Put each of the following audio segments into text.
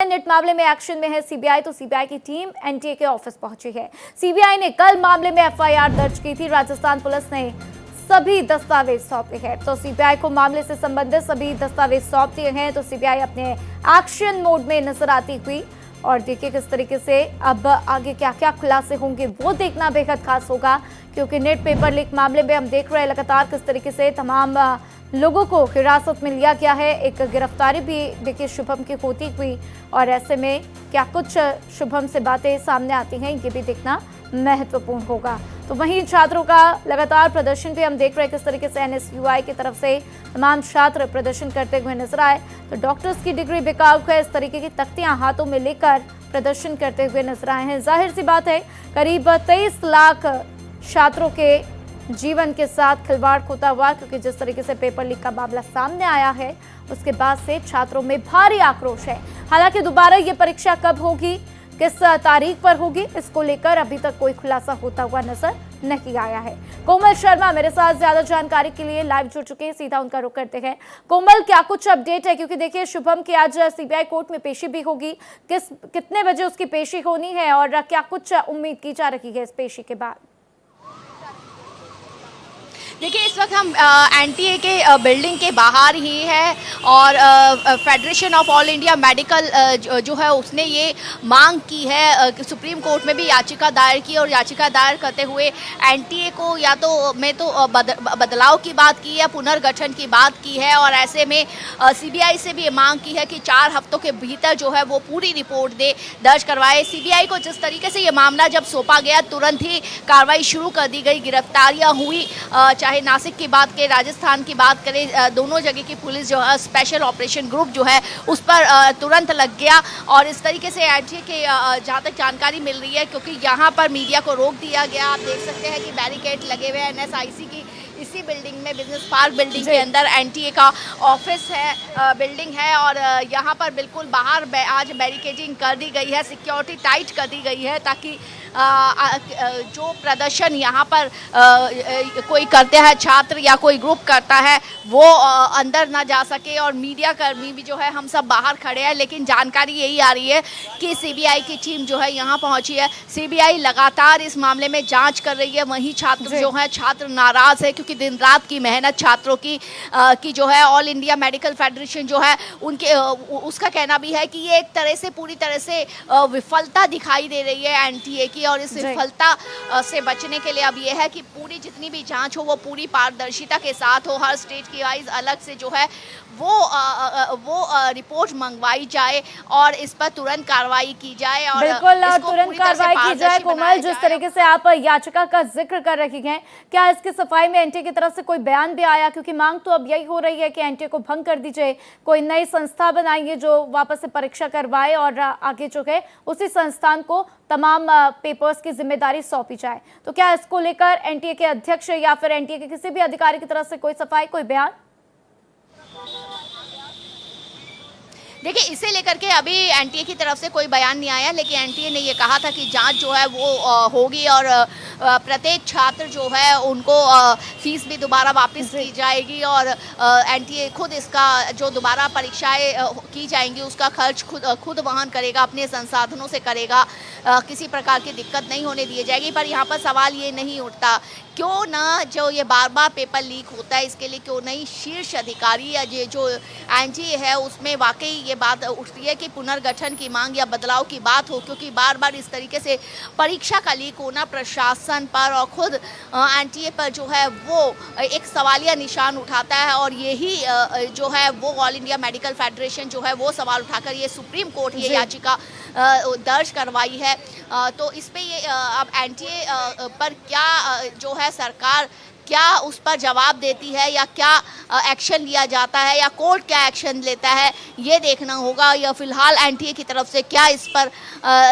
Net मामले में action में है सीबीआई, तो सीबीआई की टीम एनटीए के ऑफिस पहुंची है। सीबीआई ने कल मामले में एफआईआर दर्ज की थी। राजस्थान पुलिस ने सभी दस्तावेज सौंपे हैं, तो सीबीआई को मामले से संबंधित सभी दस्तावेज सौंप दिए हैं। तो सीबीआई अपने एक्शन मोड में नजर आती हुई, और देखिए किस तरीके से अब आगे क्या क्या खुलासे होंगे वो देखना बेहद खास होगा, क्योंकि नेट पेपर लीक मामले में हम देख रहे हैं लगातार किस तरीके से तमाम लोगों को हिरासत में लिया गया है। एक गिरफ्तारी भी देखिए शुभम की होती हुई, और ऐसे में क्या कुछ शुभम से बातें सामने आती हैं ये भी देखना महत्वपूर्ण होगा। तो वहीं छात्रों का लगातार प्रदर्शन भी हम देख रहे हैं किस तरीके से एनएसयूआई की तरफ से तमाम छात्र प्रदर्शन करते हुए नजर आए। तो डॉक्टर्स की डिग्री बेकार है, इस तरीके की तख्तियां हाथों में लेकर प्रदर्शन करते हुए नजर आए हैं। जाहिर सी बात है करीब 23 लाख छात्रों के जीवन के साथ खिलवाड़ होता हुआ, क्योंकि जिस तरीके से पेपर लीक का मामला सामने आया है उसके बाद से छात्रों में भारी आक्रोश है। हालांकि दोबारा ये परीक्षा कब होगी, किस तारीख पर होगी, इसको लेकर अभी तक कोई खुलासा होता हुआ नजर नहीं आया है। कोमल शर्मा मेरे साथ ज्यादा जानकारी के लिए लाइव जुड़ चुके हैं, सीधा उनका रुख करते हैं। कोमल, क्या कुछ अपडेट है, क्योंकि देखिए शुभम की आज सीबीआई कोर्ट में पेशी भी होगी, कितने बजे उसकी पेशी होनी है और क्या कुछ उम्मीद की जा रही है इस पेशी के बाद? देखिए इस वक्त हम एनटीए के बिल्डिंग के बाहर ही है, और federation of all India medical जो है उसने ये मांग की है कि सुप्रीम कोर्ट में भी याचिका दायर की, और याचिका दायर करते हुए एनटीए को या तो बदलाव की बात की है, पुनर्गठन की बात की है, और ऐसे में सीबीआई से भी ये मांग की है कि 4 हफ्तों के भीतर जो है वो पूरी रिपोर्ट दर्ज करवाए। सीबीआई को जिस तरीके से ये मामला जब सौंपा गया तुरंत ही कार्रवाई शुरू कर दी गई, गिरफ्तारियां हुई, चाहे नासिक की बात करें, राजस्थान की बात करें, दोनों जगह की पुलिस जो है स्पेशल ऑपरेशन ग्रुप जो है उस पर तुरंत लग गया। और इस तरीके से एनटीए के जहाँ तक जानकारी मिल रही है, क्योंकि यहाँ पर मीडिया को रोक दिया गया, आप देख सकते हैं कि बैरिकेड लगे हुए हैं। एनएसआईसी की इसी बिल्डिंग में, बिजनेस पार्क बिल्डिंग के अंदर एनटीए का ऑफिस है, बिल्डिंग है, और यहाँ पर बिल्कुल बाहर आज बैरिकेडिंग कर दी गई है, सिक्योरिटी टाइट कर दी गई है, ताकि जो प्रदर्शन यहाँ पर कोई करते हैं छात्र या कोई ग्रुप करता है वो अंदर ना जा सके। और मीडिया कर्मी भी जो है हम सब बाहर खड़े हैं, लेकिन जानकारी यही आ रही है कि सीबीआई की टीम जो है यहाँ पहुँची है। सीबीआई लगातार इस मामले में जांच कर रही है। वहीं छात्र जो है, छात्र नाराज है, क्योंकि दिन रात की मेहनत छात्रों की जो है ऑल इंडिया मेडिकल फेडरेशन जो है उनके उसका कहना भी है कि ये एक तरह से पूरी तरह से विफलता दिखाई दे रही है एनटीए की, और इस विफलता से बचने के लिए अब यह है कि पूरी जितनी भी जांच हो वो पूरी पारदर्शिता के साथ हो, हर स्टेट की वाइज अलग से जो है वो रिपोर्ट मंगवाई जाए और इस पर तुरंत कार्रवाई की जाए, और बिल्कुल तुरंत कार्रवाई की जाए। कोमल, जिस तरीके से आप याचिका का जिक्र कर रही हैं, क्या इसकी सफाई में एनटीए की तरफ से कोई बयान भी आया? क्योंकि मांग तो अब यही हो रही है कि एनटीए को भंग कर दीजिए, कोई नई संस्था बनाइए जो वापस से परीक्षा करवाए, और आगे जो है उसी संस्थान को तमाम पेपर्स की जिम्मेदारी सौंपी जाए। तो क्या इसको लेकर एनटीए के अध्यक्ष या फिर एनटीए के किसी भी अधिकारी की तरफ से कोई सफाई, कोई बयान? देखिए इसे लेकर के अभी एनटीए की तरफ से कोई बयान नहीं आया, लेकिन एनटीए ने ये कहा था कि जांच जो है वो होगी, और प्रत्येक छात्र जो है उनको फीस भी दोबारा वापस की जाएगी, और एनटीए खुद इसका जो दोबारा परीक्षाएं की जाएंगी उसका खर्च खुद वहन करेगा, अपने संसाधनों से करेगा, किसी प्रकार की दिक्कत नहीं होने दी जाएगी। पर यहाँ पर सवाल ये नहीं उठता क्यों ना जो ये बार बार पेपर लीक होता है इसके लिए क्यों नहीं शीर्ष अधिकारी या ये जो एनटीए है उसमें वाकई ये बात उठती है कि पुनर्गठन की मांग या बदलाव की बात हो, क्योंकि बार बार इस तरीके से परीक्षा का लीक होना प्रशासन पर और खुद एनटीए पर जो है वो एक सवालिया निशान उठाता है, और यही जो है वो ऑल इंडिया मेडिकल फेडरेशन जो है वो सवाल उठाकर ये सुप्रीम कोर्ट ये याचिका दर्ज करवाई है। तो इस पे ये अब एनटीए पर क्या जो है सरकार क्या उस पर जवाब देती है, या क्या एक्शन लिया जाता है, या कोर्ट क्या एक्शन लेता है, ये देखना होगा। या फिलहाल एनटीए की तरफ से क्या इस पर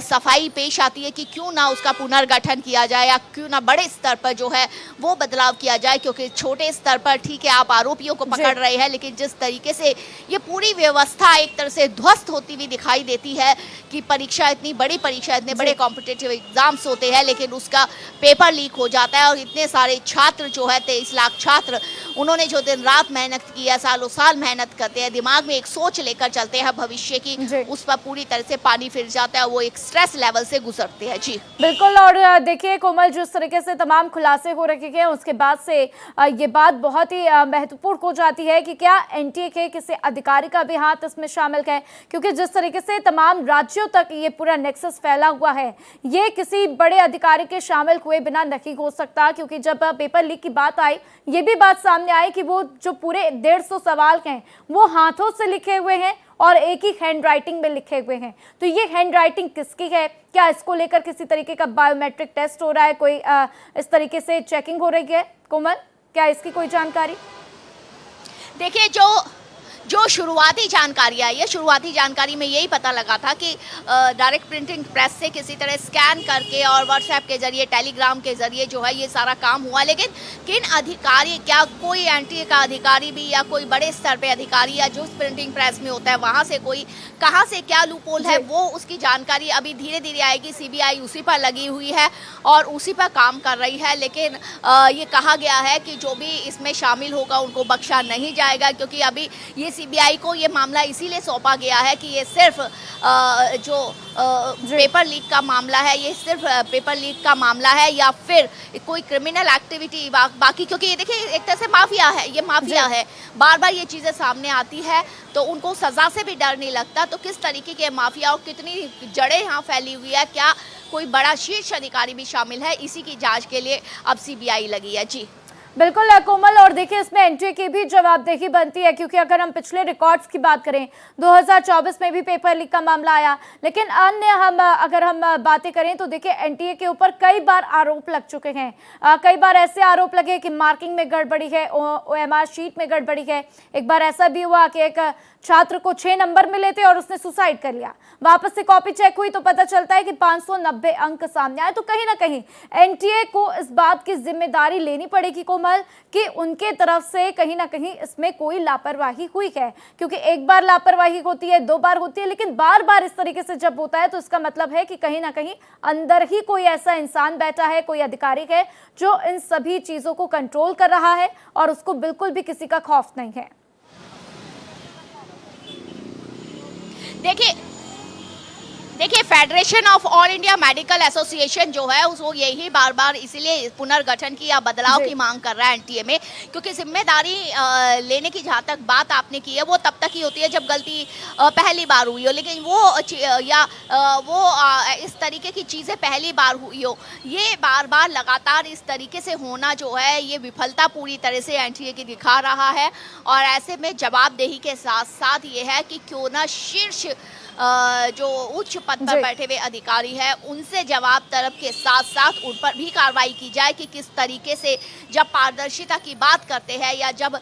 सफाई पेश आती है कि क्यों ना उसका पुनर्गठन किया जाए, या क्यों ना बड़े स्तर पर जो है वो बदलाव किया जाए। क्योंकि छोटे स्तर पर ठीक है आप आरोपियों को पकड़ रहे हैं, लेकिन जिस तरीके से ये पूरी व्यवस्था एक तरह से ध्वस्त होती हुई दिखाई देती है कि परीक्षा, इतनी बड़ी परीक्षा, इतने बड़े कॉम्पिटिटिव एग्जाम्स होते हैं, लेकिन उसका पेपर लीक हो जाता है, और इतने सारे छात्र जो है 23 लाख छात्र उन्होंने जो दिन रात मेहनत की है, सालों साल मेहनत करते हैं, दिमाग में एक सोच लेकर चलते हैं भविष्य की, उस पर पूरी तरह से पानी फिर जाता है, वो एक स्ट्रेस लेवल से गुजरते हैं। जी बिल्कुल। और देखिए कोमल, जिस तरीके से तमाम खुलासे हो रखे हैं उसके बाद से ये बात बहुत ही महत्वपूर्ण हो जाती है कि क्या एनटीए के किसी अधिकारी का भी हाथ इसमें शामिल है, क्योंकि जिस तरीके से तमाम राज्यों तक ये पूरा नेक्सस फैला हुआ है, ये किसी बड़े अधिकारी के शामिल हुए बिना नहीं हो सकता। क्योंकि जब पेपर लीक की बात आई, ये भी बात सामने आई कि वो जो पूरे 150 सवाल हैं वो हाथों से लिखे हुए हैं और एक ही हैंड राइटिंग में लिखे हुए हैं। तो ये हैंड राइटिंग किसकी है? क्या इसको लेकर किसी तरीके का बायोमेट्रिक टेस्ट हो रहा है, कोई इस तरीके से चेकिंग हो रही है? कोमल, क्या इसकी कोई जानकारी? देखिए, जो शुरुआती जानकारी आई है, शुरुआती जानकारी में यही पता लगा था कि डायरेक्ट प्रिंटिंग प्रेस से किसी तरह स्कैन करके और व्हाट्सएप के जरिए, टेलीग्राम के जरिए जो है ये सारा काम हुआ। लेकिन किन अधिकारी, क्या कोई एनटीए का अधिकारी भी या कोई बड़े स्तर पे अधिकारी या जो प्रिंटिंग प्रेस में होता है वहाँ से कोई, कहाँ से क्या लूपहोल है, वो उसकी जानकारी अभी धीरे धीरे आएगी। सीबीआई उसी पर लगी हुई है और उसी पर काम कर रही है। लेकिन ये कहा गया है कि जो भी इसमें शामिल होगा उनको बख्शा नहीं जाएगा, क्योंकि अभी ये सीबीआई को ये मामला इसीलिए सौंपा गया है कि ये सिर्फ जो पेपर लीक का मामला है, ये सिर्फ पेपर लीक का मामला है या फिर कोई क्रिमिनल एक्टिविटी बाकी, क्योंकि ये देखिए एक तरह से माफिया है, ये माफिया है, बार बार ये चीज़ें सामने आती है तो उनको सज़ा से भी डर नहीं लगता। तो किस तरीके के माफिया और कितनी जड़ें यहाँ फैली हुई है, क्या कोई बड़ा शीर्ष अधिकारी भी शामिल है, इसी की जाँच के लिए अब सीबीआई लगी है। जी बिल्कुल कोमल, और देखिए इसमें एनटीए की भी जवाबदेही बनती है, क्योंकि अगर हम पिछले रिकॉर्ड्स की बात करें 2024 में भी पेपर लीक का मामला आया, लेकिन अन्य अगर हम बातें करें तो देखिए एनटीए के ऊपर कई बार आरोप लग चुके हैं। कई बार ऐसे आरोप लगे कि मार्किंग में गड़बड़ी है, ओएमआर शीट में गड़बड़ी है। एक बार ऐसा भी हुआ कि एक छात्र को 6 नंबर मिले थे और उसने सुसाइड कर लिया। वापस से कॉपी चेक हुई तो पता चलता है कि 590 अंक सामने आए। तो कहीं ना कहीं एनटीए को इस बात की जिम्मेदारी लेनी पड़ेगी कोमल कि उनके तरफ से कहीं ना कहीं इसमें कोई लापरवाही हुई है, क्योंकि एक बार लापरवाही होती है, 2 बार होती है, लेकिन बार बार इस तरीके से जब होता है तो इसका मतलब है कि कहीं ना कहीं अंदर ही कोई ऐसा इंसान बैठा है, कोई अधिकारी है जो इन सभी चीजों को कंट्रोल कर रहा है और उसको बिल्कुल भी किसी का खौफ नहीं है। देखिए federation of all India medical association जो है वो यही बार बार इसीलिए पुनर्गठन की या बदलाव की मांग कर रहा है एनटीए में, क्योंकि जिम्मेदारी लेने की जहाँ तक बात आपने की है वो तब तक ही होती है जब गलती पहली बार हुई हो, लेकिन वो इस तरीके की चीज़ें पहली बार हुई हो, ये बार बार लगातार इस तरीके से होना जो है ये विफलता पूरी तरह से एनटीए की दिखा रहा है। और ऐसे में जवाबदेही के साथ साथ ये है कि क्यों ना शीर्ष जो उच्च पद पर बैठे हुए अधिकारी हैं उनसे जवाब तलब के साथ साथ उन पर भी कार्रवाई की जाए कि किस तरीके से जब पारदर्शिता की बात करते हैं या जब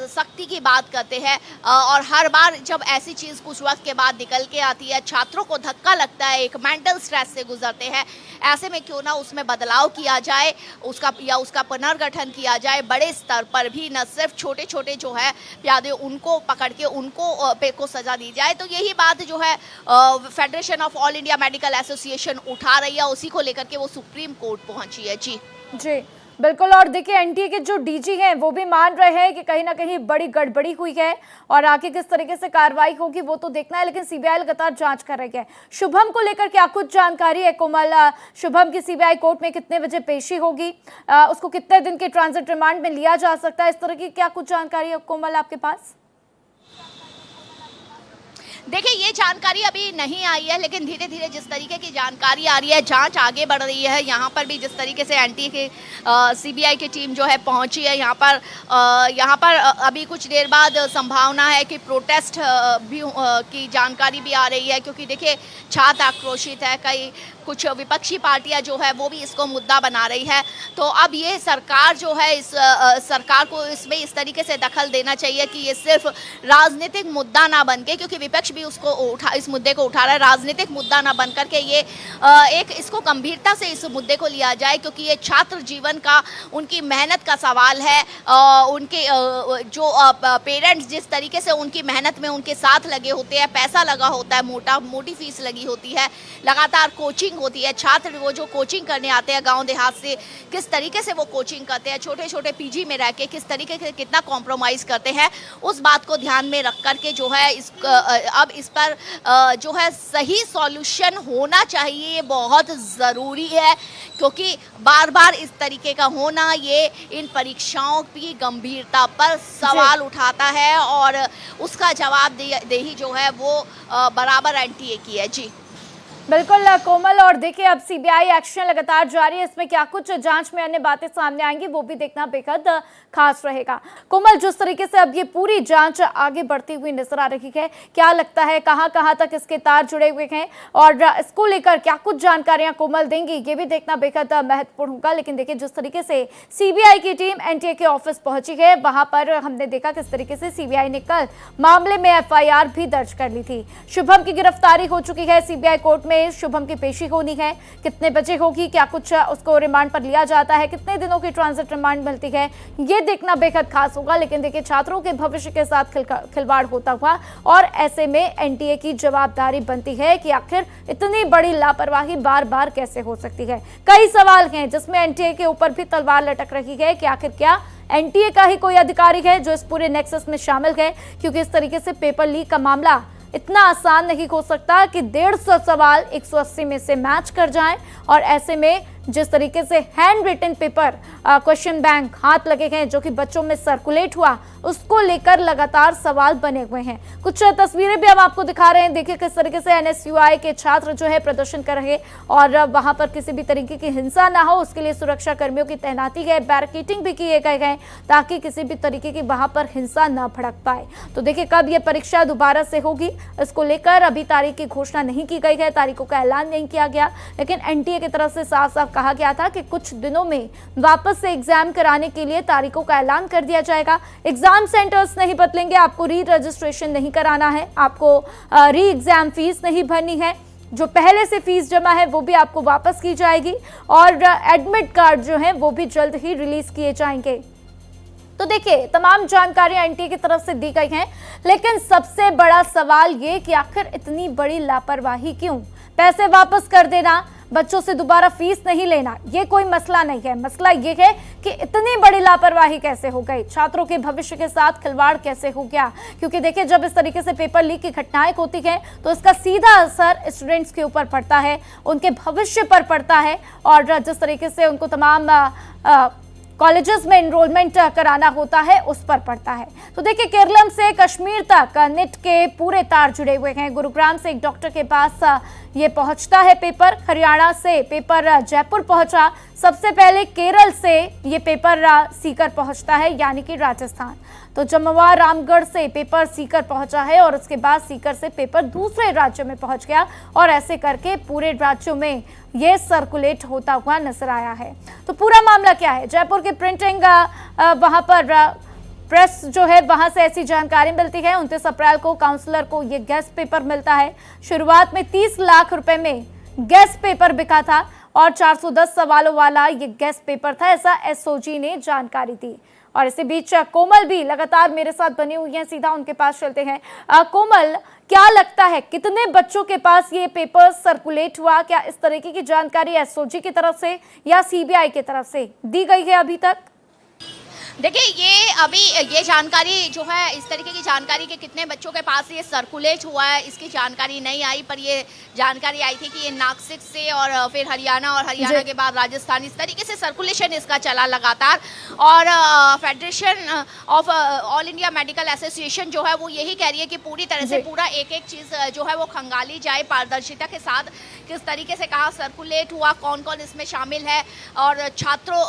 सख्ती की बात करते हैं और हर बार जब ऐसी चीज़ कुछ वक्त के बाद निकल के आती है, छात्रों को धक्का लगता है, एक मेंटल स्ट्रेस से गुजरते हैं, ऐसे में क्यों ना उसमें बदलाव किया जाए, उसका पुनर्गठन किया जाए बड़े स्तर पर भी, न सिर्फ छोटे छोटे जो है प्यादे उनको पकड़ के उनको को सजा दी जाए। तो यही बात जो है federation of all India medical association उठा रही है, उसी को लेकर के वो सुप्रीम कोर्ट पहुंची है। जी बिल्कुल। और देखिए एनटीए के जो डीजी हैं वो भी मान रहे हैं कि कहीं ना कहीं बड़ी गड़बड़ी हुई है और आगे किस तरीके से कार्रवाई होगी वो तो देखना है, लेकिन सीबीआई लगातार जांच कर रही है। शुभम को लेकर क्या कुछ जानकारी है कोमल? शुभम की सीबीआई कोर्ट में कितने बजे पेशी होगी, उसको कितने दिन के ट्रांजिट रिमांड में लिया जा सकता है, इस तरह की क्या कुछ जानकारी है कोमल आपके पास? देखिए ये जानकारी अभी नहीं आई है, लेकिन धीरे धीरे जिस तरीके की जानकारी आ रही है, जांच आगे बढ़ रही है। यहाँ पर भी जिस तरीके से एनटीए के सीबीआई की टीम जो है पहुंची है यहाँ पर अभी कुछ देर बाद संभावना है कि प्रोटेस्ट भी की जानकारी भी आ रही है, क्योंकि देखिए छात्र आक्रोशित है, कुछ विपक्षी पार्टियां जो है वो भी इसको मुद्दा बना रही है। तो अब ये सरकार जो है इस सरकार को इसमें इस तरीके से दखल देना चाहिए कि ये सिर्फ राजनीतिक मुद्दा ना बन के, क्योंकि विपक्ष भी उसको इस मुद्दे को उठा रहा है। राजनीतिक मुद्दा ना बन करके ये एक इसको गंभीरता से इस मुद्दे को लिया जाए, क्योंकि ये छात्र जीवन का, उनकी मेहनत का सवाल है। उनके जो पेरेंट्स जिस तरीके से उनकी मेहनत में उनके साथ लगे होते हैं, पैसा लगा होता है, मोटी फीस लगी होती है, लगातार कोचिंग होती है, छात्र वो जो कोचिंग करने आते हैं गांव देहात से, किस तरीके से वो कोचिंग करते हैं, छोटे छोटे पीजी में रह के किस तरीके से कितना कॉम्प्रोमाइज़ करते हैं, उस बात को ध्यान में रख करके जो है अब इस पर जो है सही सॉल्यूशन होना चाहिए। ये बहुत ज़रूरी है, क्योंकि बार बार इस तरीके का होना ये इन परीक्षाओं की गंभीरता पर सवाल उठाता है, और उसका जवाबदेही जो है वो बराबर एनटीए की है। जी बिल्कुल कोमल, और देखिए अब सीबीआई एक्शन लगातार जारी है, इसमें क्या कुछ जांच में अन्य बातें सामने आएंगी वो भी देखना बेहद खास रहेगा। कोमल, जिस तरीके से अब ये पूरी जांच आगे बढ़ती हुई नजर आ रही है, क्या लगता है कहां कहां तक इसके तार जुड़े हुए हैं और इसको लेकर क्या कुछ जानकारियां कोमल देंगी, ये भी देखना बेहद महत्वपूर्ण होगा। लेकिन देखिए जिस तरीके से सीबीआई की टीम एनटीए के ऑफिस पहुंची है, वहां पर हमने देखा किस तरीके से सीबीआई ने कल मामले में एफआईआर भी दर्ज कर ली थी। शुभम की गिरफ्तारी हो चुकी है, सीबीआई कोर्ट में शुभम की पेशी होनी है, कितने बजे होगी, क्या कुछ उसको रिमांड पर लिया जाता है, कितने दिनों की ट्रांजिट रिमांड मिलती है, ये देखना बेहद खास होगा। लेकिन देखिए छात्रों के भविष्य के साथ खिलवाड़ होता हुआ, और ऐसे में एनटीए की जवाबदारी बनती है कि आखिर इतनी बड़ी लापरवाही बार बार कैसे हो सकती है। कई सवाल हैं जिसमें एनटीए के ऊपर भी तलवार लटक रही है कि आखिर क्या एनटीए का ही कोई अधिकारी है जो इस पूरे नेक्सस में शामिल है, क्योंकि इस तरीके से पेपर लीक का मामला इतना आसान नहीं हो सकता कि 150 सवाल 180 में से मैच कर जाएं, और ऐसे में जिस तरीके से hand written paper question bank हाथ लगे हैं जो कि बच्चों में सर्कुलेट हुआ, उसको लेकर लगातार सवाल बने हुए हैं। कुछ तस्वीरें भी हम आपको दिखा रहे हैं, देखिए किस तरीके से एनएसयूआई के छात्र जो है प्रदर्शन कर रहे, और वहां पर किसी भी तरीके की हिंसा ना हो उसके लिए सुरक्षा कर्मियों की तैनाती है, बैरिकेडिंग भी किए गए हैं ताकि किसी भी तरीके की वहां पर हिंसा न भड़क पाए। तो देखिए कब ये परीक्षा दोबारा से होगी, इसको लेकर अभी तारीख की घोषणा नहीं की गई है, तारीखों का ऐलान नहीं किया गया, लेकिन एनटीए की तरफ से साफ साफ कहा गया था कि कुछ दिनों में वापस से एग्जाम कराने के लिए तारीखों का ऐलान कर दिया जाएगा। एग्जाम सेंटर्स नहीं बदलेंगे, आपको री रजिस्ट्रेशन नहीं कराना है, आपको री एग्जाम फीस नहीं भरनी है, जो पहले से फीस जमा है वो भी आपको वापस की जाएगी, और एडमिट कार्ड जो है वो भी जल्द ही रिलीज किए जाएंगे। तो देखिए तमाम जानकारियां एनटीए की तरफ से दी गई हैं, लेकिन सबसे बड़ा सवाल ये कि आखिर इतनी बड़ी लापरवाही क्यों? पैसे वापस कर देना, बच्चों से दोबारा फीस नहीं लेना, ये कोई मसला नहीं है। मसला ये है कि इतनी बड़ी लापरवाही कैसे हो गई, छात्रों के भविष्य के साथ खिलवाड़ कैसे हो गया। क्योंकि देखिए जब इस तरीके से पेपर लीक की घटनाएं होती हैं तो इसका सीधा असर स्टूडेंट्स के ऊपर पड़ता है, उनके भविष्य पर पड़ता है, और जिस तरीके से उनको तमाम कॉलेजेस में एनरोलमेंट कराना होता है उस पर पड़ता है। तो देखिए केरलम से कश्मीर तक नेट के पूरे तार जुड़े हुए हैं। गुरुग्राम से एक डॉक्टर के पास ये पहुंचता है पेपर, हरियाणा से पेपर जयपुर पहुंचा, सबसे पहले केरल से ये पेपर सीकर पहुंचता है यानी कि राजस्थान। तो जमुआ रामगढ़ से पेपर सीकर पहुंचा है, और उसके बाद सीकर से पेपर दूसरे राज्य में पहुंच गया, और ऐसे करके पूरे राज्यों में ये सर्कुलेट होता हुआ नजर आया है। तो पूरा मामला क्या है? जयपुर की प्रिंटिंग वहां पर प्रेस जो है वहां से ऐसी जानकारी मिलती है। 29 अप्रैल को काउंसलर को ये गेस्ट पेपर मिलता है। शुरुआत में 30 लाख रुपए में गेस्ट पेपर बिका था, और 410 सवालों वाला ये गेस्ट पेपर था, ऐसा एसओजी ने जानकारी दी। और इसी बीच कोमल भी लगातार मेरे साथ बनी हुई हैं, सीधा उनके पास चलते हैं। कोमल, क्या लगता है कितने बच्चों के पास ये पेपर सर्कुलेट हुआ? क्या इस तरीके की जानकारी एसओजी की तरफ से या सीबीआई की तरफ से दी गई है अभी तक? देखिए ये जानकारी जो है, इस तरीके की जानकारी कि कितने बच्चों के पास ये सर्कुलेट हुआ है, इसकी जानकारी नहीं आई, पर ये जानकारी आई थी कि ये नासिक से और फिर हरियाणा, और हरियाणा के बाद राजस्थान, इस तरीके से सर्कुलेशन इसका चला लगातार। और federation of all India medical association जो है वो यही कह रही है कि पूरी तरह से पूरा एक एक चीज़ जो है वो खंगाली जाए पारदर्शिता के साथ, किस तरीके से कहाँ सर्कुलेट हुआ, कौन कौन इसमें शामिल है, और छात्रों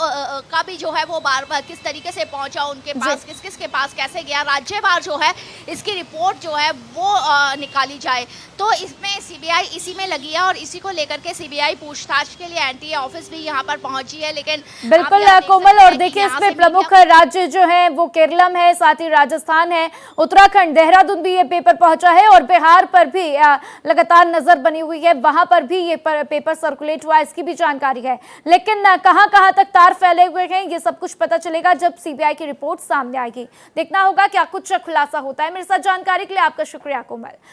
का भी जो है वो बार बार किस तरीके से पहुंचा उनके पास, किस किस के पास कैसे गया, राज्यवार जो है इसकी रिपोर्ट जो है वो निकाली जाए। तो इसमें सीबीआई इसी में लगी है और इसी को लेकर के सीबीआई पूछताछ के लिए एनटीए ऑफिस भी यहाँ पर पहुंची है। लेकिन बिल्कुल कोमल, और देखिए इसमें प्रमुख राज्य जो है वो केरलम है, साथ ही राजस्थान है, उत्तराखंड, देहरादून भी ये पेपर पहुंचा है और बिहार पर भी लगातार नजर बनी हुई है, वहां पर भी ये पेपर सर्कुलेट हुआ, इसकी भी जानकारी है। लेकिन कहां तक तार फैले हुए हैं ये सब कुछ पता चलेगा जब सीबीआई की रिपोर्ट सामने आएगी। देखना होगा क्या कुछ खुलासा होता है। मेरे साथ जानकारी के लिए आपका शुक्रिया कोमल।